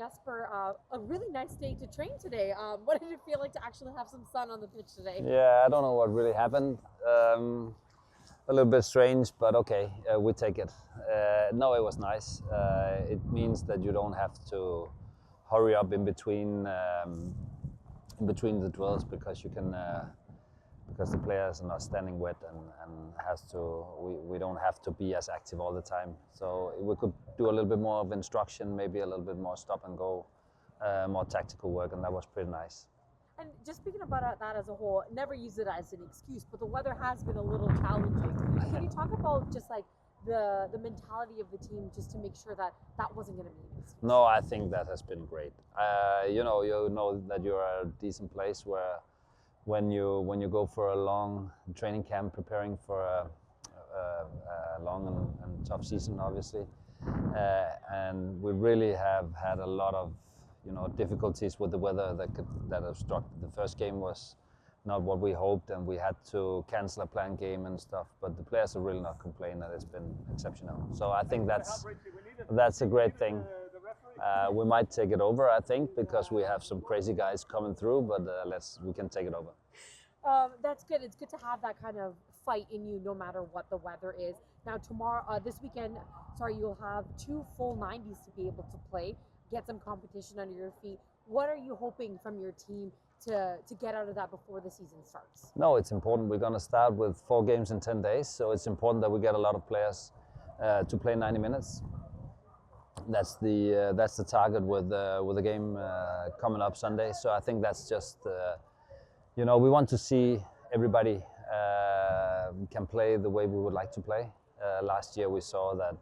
Jesper, a really nice day to train today. What did it feel like to actually have some sun on the pitch today? Yeah, I don't know what really happened. A little bit strange, but okay, we take it. No, it was nice. It means that you don't have to hurry up in between the drills because you can because the players are not standing wet and we don't have to be as active all the time. So we could do a little bit more of instruction, maybe a little bit more stop and go, more tactical work, and that was pretty nice. And just speaking about that as a whole, never use it as an excuse, but the weather has been a little challenging. Can you talk about just like the mentality of the team just to make sure that wasn't going to be an excuse? No, I think that has been great. You know that you're at a decent place where when you go for a long training camp preparing for a long and tough season, obviously, and we really have had a lot of difficulties with the weather that have struck. The first game was not what we hoped, and we had to cancel a planned game and stuff. But the players have really not complained, and it's been exceptional. So I think that's a great thing. We might take it over, I think, because we have some crazy guys coming through. But we can take it over. That's good. It's good to have that kind of fight in you, no matter what the weather is. Now this weekend, you'll have 2 full 90s to be able to play. Get some competition under your feet. What are you hoping from your team to get out of that before the season starts? No, it's important. We're going to start with 4 games in 10 days, so it's important that we get a lot of players to play 90 minutes. That's the target with the game coming up Sunday. So I think that's just we want to see everybody can play the way we would like to play. Last year we saw that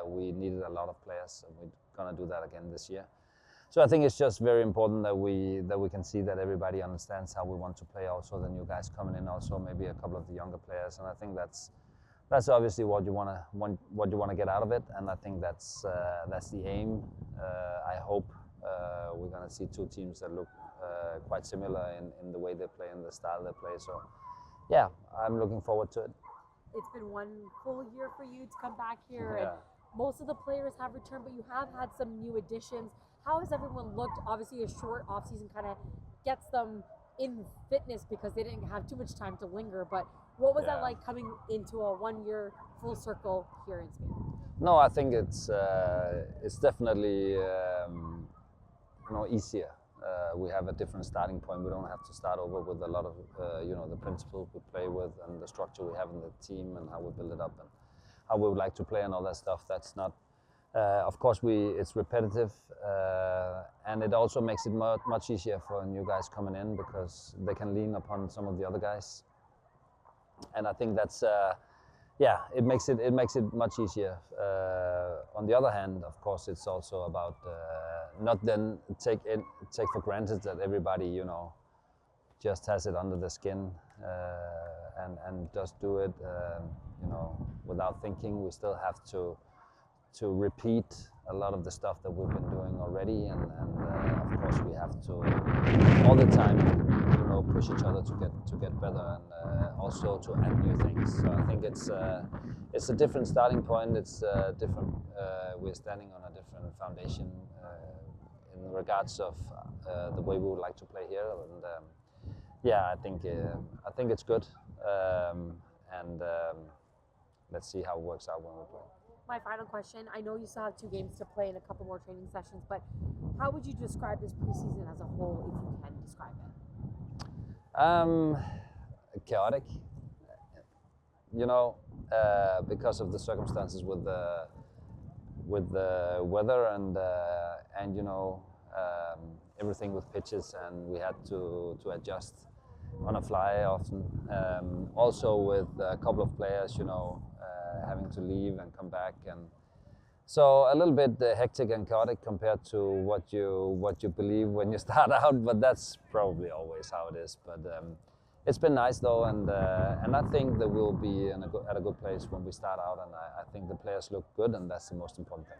we needed a lot of players, and we're going to do that again this year. So I think it's just very important that we can see that everybody understands how we want to play. Also the new guys coming in, also maybe a couple of the younger players, and I think that's obviously what you want to get out of it, and I think that's the aim. I hope we're going to see 2 teams that look quite similar in the way they play and the style they play. So yeah, I'm looking forward to it. It's been 1 full year for you to come back here, yeah. And most of the players have returned, but you have had some new additions. How has everyone looked? Obviously, a short off-season kind of gets them in fitness because they didn't have too much time to linger. But what was that like coming into a 1-year full circle here in Spain? No, I think it's definitely easier. We have a different starting point. We don't have to start over with a lot of the principles we play with and the structure we have in the team and how we build it up and how we would like to play and all that stuff. That's not. Of course, it's repetitive, and it also makes it much easier for new guys coming in because they can lean upon some of the other guys, and I think that's it makes it much easier. On the other hand, of course, it's also about not then take for granted that everybody just has it under the skin and just do it without thinking. We still have to repeat a lot of the stuff that we've been doing already, and of course we have to all the time push each other to get better and also to add new things. So I think it's a different starting point. It's different. We're standing on a different foundation in regards of the way we would like to play here, and I think it's good, and let's see how it works out when we play. My final question, I know you still have 2 games to play and a couple more training sessions, but how would you describe this preseason as a whole, if you can describe it? Chaotic, because of the circumstances with the weather and everything with pitches, and we had to adjust on a fly often. Also with a couple of players, having to leave and come back, and so a little bit hectic and chaotic compared to what you believe when you start out. But that's probably always how it is. But it's been nice though, and I think that we'll be at a good place when we start out, and I think the players look good, and that's the most important thing.